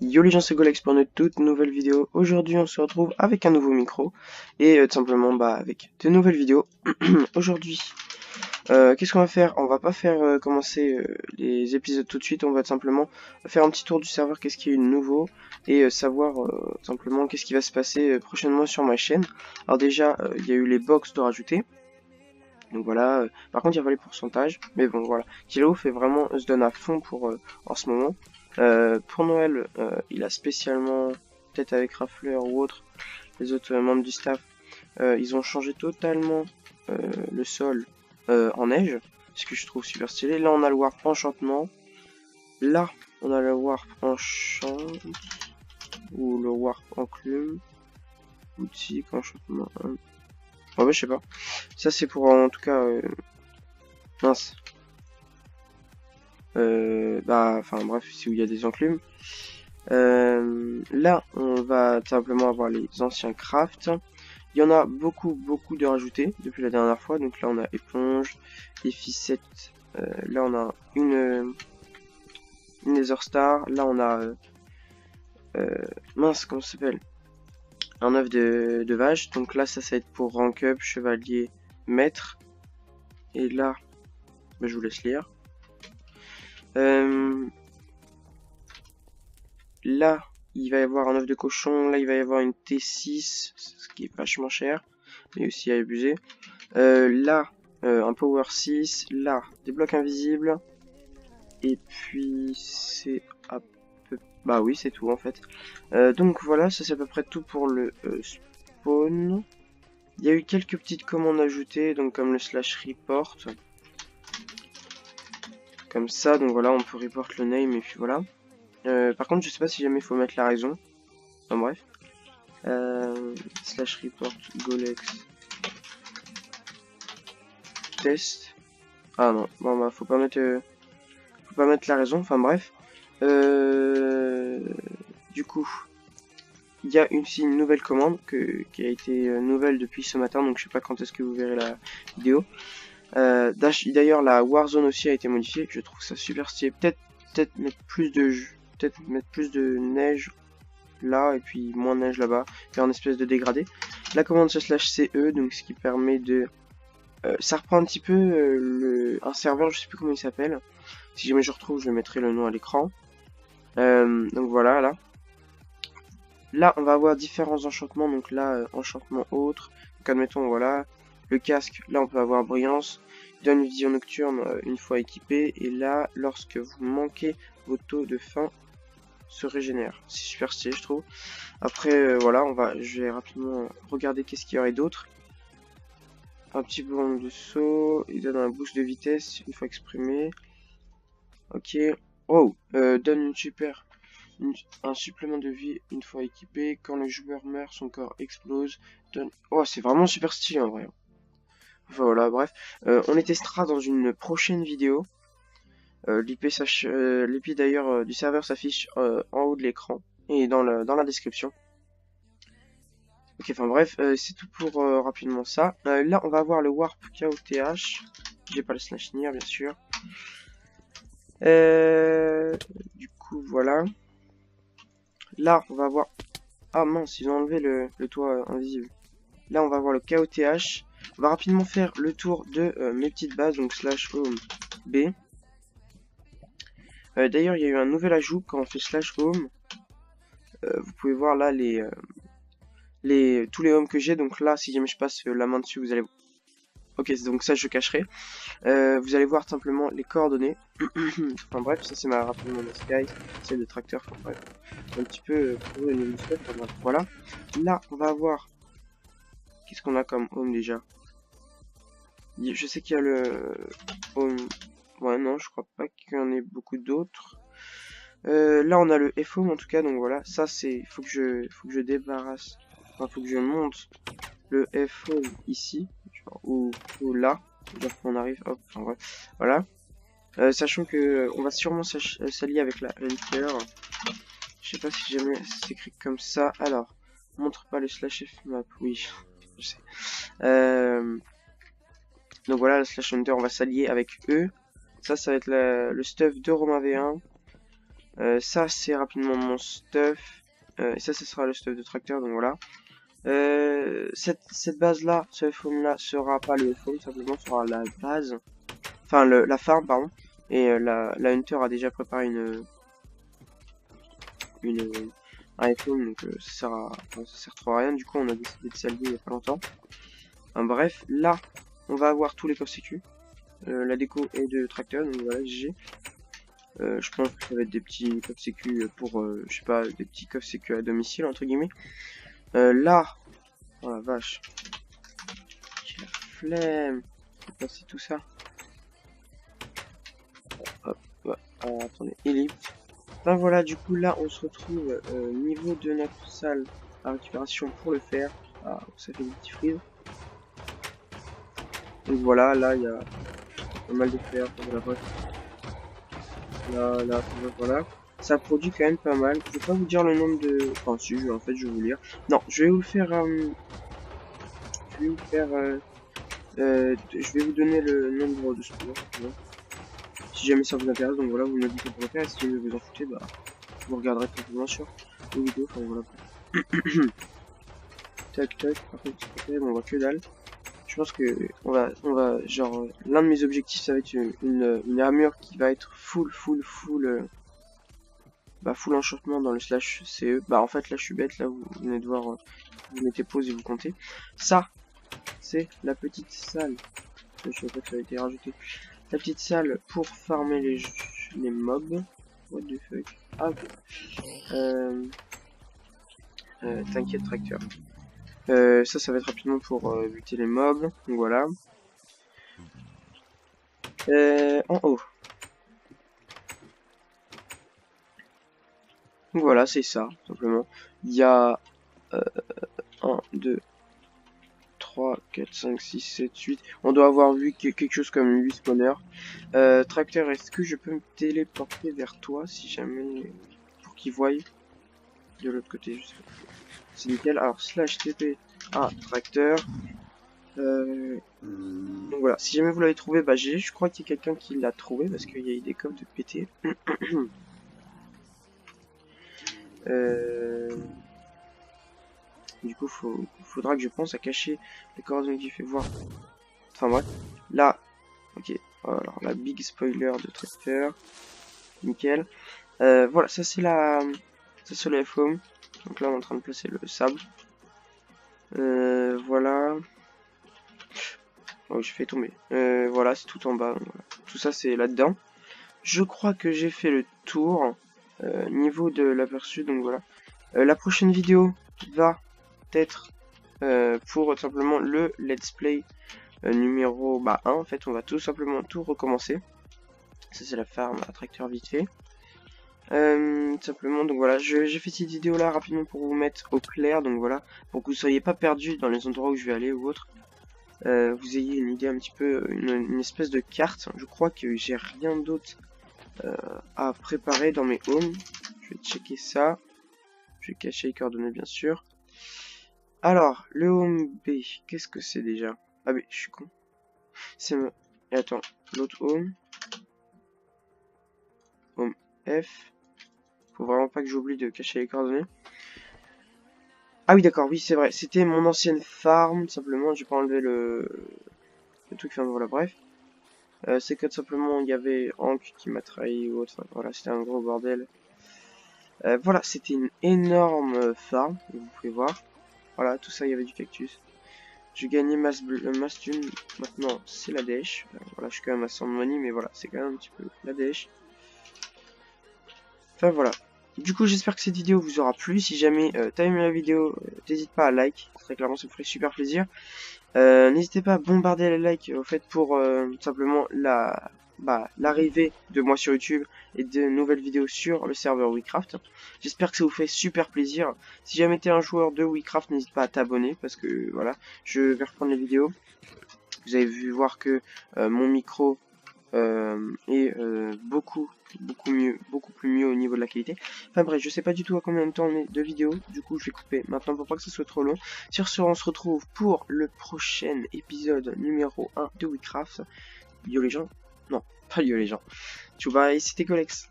Yo les gens, c'est Golex pour une toute nouvelle vidéo. Aujourd'hui on se retrouve avec un nouveau micro et tout simplement avec de nouvelles vidéos. Aujourd'hui, qu'est-ce qu'on va faire? On va pas faire commencer les épisodes tout de suite, on va tout simplement faire un petit tour du serveur, qu'est-ce qu'il y a eu de nouveau et savoir tout simplement qu'est-ce qui va se passer prochainement sur ma chaîne. Alors déjà, il y a eu les box de rajouter. Donc voilà, par contre il y avait les pourcentages, mais bon voilà. Kilo fait vraiment se donne à fond pour en ce moment. Pour Noël, il a spécialement, peut-être avec Rafleur ou autre, les autres membres du staff, ils ont changé totalement le sol en neige, ce que je trouve super stylé. Là on a le Warp Enchantement, là on a le Warp Enchant, ou le Warp Enclume, Boutique, Enchantement, ouais, je sais pas. Ça c'est pour en tout cas, mince. Enfin bref, c'est où il y a des enclumes. Là, on va tout simplement avoir les anciens crafts. Il y en a beaucoup de rajoutés depuis la dernière fois. Donc là, on a éponge, les ficelles. Là, on a une Nether Star. Là, on a mince, comment ça s'appelle? Un œuf de vache. Donc là, ça va être pour rank up, chevalier, maître. Et là, je vous laisse lire. Là, il va y avoir un œuf de cochon. Là, il va y avoir une T6, ce qui est vachement cher, mais aussi à abuser. Là, un Power 6. Là, des blocs invisibles. Et puis, c'est à peu... Bah oui, c'est tout en fait. Donc voilà, ça c'est à peu près tout pour le spawn. Il y a eu quelques petites commandes ajoutées, donc comme le slash report. Comme ça, donc voilà, on peut report le name et puis voilà. Par contre, je sais pas si jamais il faut mettre la raison. Enfin bref. Slash report golex test. Ah non, bon bah faut pas mettre la raison. Enfin bref. Du coup, il y a aussi une nouvelle commande qui a été nouvelle depuis ce matin, donc je sais pas quand est-ce que vous verrez la vidéo. D'ailleurs, la Warzone aussi a été modifiée. Je trouve ça super stylé. Peut-être mettre plus de neige là et puis moins de neige là-bas, faire une espèce de dégradé. La commande slash CE, donc ce qui permet de ça reprend un petit peu un serveur, je sais plus comment il s'appelle. Si jamais je retrouve, je mettrai le nom à l'écran. Donc voilà, là. Là, on va avoir différents enchantements. Donc là, enchantement autre. Donc admettons, voilà. Le casque, là, on peut avoir brillance. Donne une vision nocturne une fois équipé. Et là, lorsque vous manquez, vos taux de faim se régénèrent. C'est super stylé, je trouve. Après, voilà, je vais rapidement regarder qu'est-ce qu'il y aurait d'autre. Un petit boomerang de saut. Il donne un boost de vitesse une fois exprimé. Ok. Oh, donne un supplément de vie une fois équipé. Quand le joueur meurt, son corps explose. Oh, c'est vraiment super stylé en vrai. Enfin, voilà, bref. On les testera dans une prochaine vidéo. L'IP d'ailleurs du serveur s'affiche en haut de l'écran et dans la description. Ok, enfin bref, c'est tout pour rapidement ça. Là, on va avoir le Warp KOTH. J'ai pas le slash near, bien sûr. Du coup, voilà. Là, on va avoir... Ah mince, ils ont enlevé le toit invisible. Là, on va avoir le KOTH. On va rapidement faire le tour de mes petites bases, donc slash home B. D'ailleurs, il y a eu un nouvel ajout quand on fait slash home. Vous pouvez voir là tous les homes que j'ai. Donc là, si jamais je passe la main dessus, vous allez... Ok, donc ça, je cacherai. Vous allez voir simplement les coordonnées. Enfin bref, ça c'est rapidement ma sky, c'est le tracteur. Enfin bref, un petit peu pour le niveau stuff. Enfin, bref, voilà. Là, on va avoir... Qu'est-ce qu'on a comme home déjà? Je sais qu'il y a le home... Ouais, non, je crois pas qu'il y en ait beaucoup d'autres. Là, on a le F-home en tout cas, donc voilà. Ça, c'est... Faut que je débarrasse... Enfin, faut que je monte le F-home ici. Genre, ou là. Genre qu'on arrive... Hop, enfin bref. Voilà. Sachant que on va sûrement s'allier avec la Hunter. Je sais pas si jamais c'est écrit comme ça. Alors, montre pas le slash F map. Oui, je sais. Donc voilà, le slash Hunter, on va s'allier avec eux. Ça va être le stuff de Romain V1. Ça c'est rapidement mon stuff. Et ça sera le stuff de tracteur, donc voilà. Cette base là, ce F-Home là sera pas le F-Home, simplement sera la base. Enfin la farm pardon. Et la Hunter a déjà préparé un F-Home, donc ça sert trop à rien. Du coup on a décidé de s'allier il y a pas longtemps. Bref, là on va avoir tous les coffres sécu. La déco est de tracteur, donc voilà, GG. Je pense que ça va être des petits coffres sécu pour, je sais pas, des petits coffres sécu à domicile, entre guillemets. Là, oh la vache, j'ai la flemme de passer tout ça. Hop, ouais. Attendez, ellipse. Ben voilà, du coup là on se retrouve niveau de notre salle à récupération pour le faire. Ah, ça fait des petits frises. Donc voilà, là il y a pas mal de fer, voilà, bref. Là, voilà. Ça produit quand même pas mal. Je vais pas vous dire le nombre de... Enfin si, en fait je vais vous lire. Non, je vais vous faire... je vais vous faire... je vais vous donner le nombre de spores. Si jamais ça vous intéresse, donc voilà, vous me dites pour le faire. Et si jamais vous en foutez, bah, vous regarderez simplement sur les vidéos. Enfin voilà. Tac, tac. Par contre, on voit que dalle. Je pense que on va genre l'un de mes objectifs ça va être une armure qui va être full enchantement dans le slash CE. Bah en fait là je suis bête, là vous venez de voir, vous mettez pause et vous comptez. Ça c'est la petite salle. Je sais pas que ça a été rajouté. La petite salle pour farmer les mobs. What the fuck. Ah ok. T'inquiète tracteur. Ça va être rapidement pour buter les mobs, donc voilà. En haut. Donc voilà, c'est ça, simplement. Il y a 1, 2, 3, 4, 5, 6, 7, 8. On doit avoir vu quelque chose comme 8 spawners. Tracteur, est-ce que je peux me téléporter vers toi si jamais... pour qu'ils voient de l'autre côté, je sais pas. C'est nickel. Alors, slash TP à tracteur. Donc voilà, si jamais vous l'avez trouvé, bah je crois qu'il y a quelqu'un qui l'a trouvé parce qu'il y a eu des codes de pété. Du coup, faudra que je pense à cacher les coordonnées qui fait voir. Enfin bref, là, ok. Alors la big spoiler de tracteur, nickel. Voilà, ça c'est le F-Home. Donc là, on est en train de placer le sable. Voilà. Oh, je fais tomber. Voilà, c'est tout en bas. Voilà. Tout ça, c'est là-dedans. Je crois que j'ai fait le tour niveau de l'aperçu. Donc voilà. La prochaine vidéo va être pour simplement le let's play numéro 1. En fait, on va tout simplement tout recommencer. Ça, c'est la farm à tracteur vite fait. Simplement, donc voilà, j'ai fait cette vidéo là rapidement pour vous mettre au clair. Donc voilà, pour que vous ne soyez pas perdu dans les endroits où je vais aller ou autre. Vous ayez une idée un petit peu, une espèce de carte. Je crois que j'ai rien d'autre à préparer dans mes homes. Je vais checker ça. Je vais cacher les coordonnées bien sûr. Alors, le home B, qu'est-ce que c'est déjà? Ah mais je suis con. C'est... Et attends, l'autre home. Home F. Faut vraiment pas que j'oublie de cacher les coordonnées. Ah oui d'accord, oui c'est vrai, c'était mon ancienne farm, simplement, j'ai pas enlevé le truc, enfin voilà, bref. C'est que simplement, il y avait Hank qui m'a trahi ou autre, voilà, c'était un gros bordel. Voilà, c'était une énorme farm, vous pouvez voir. Voilà, tout ça, il y avait du cactus. J'ai gagné masse thune, maintenant c'est la dèche. Voilà, je suis quand même à 100 de money, mais voilà, c'est quand même un petit peu la dèche. Enfin voilà. Du coup, j'espère que cette vidéo vous aura plu. Si jamais t'as aimé la vidéo, n'hésite pas à like. Très clairement, ça me ferait super plaisir. N'hésitez pas à bombarder les likes au fait pour simplement l'arrivée de moi sur YouTube et de nouvelles vidéos sur le serveur WeCraft. J'espère que ça vous fait super plaisir. Si jamais t'es un joueur de WeCraft, n'hésite pas à t'abonner parce que voilà, je vais reprendre les vidéos. Vous avez vu voir que mon micro est beaucoup plus mieux au niveau de la qualité. Enfin bref, je sais pas du tout à combien de temps on est de vidéo, du coup je vais couper maintenant pour pas que ce soit trop long. Sur ce, on se retrouve pour le prochain épisode numéro 1 de WeCraft. Yo les gens, non, pas yo les gens. Tchou bye, c'était Colex.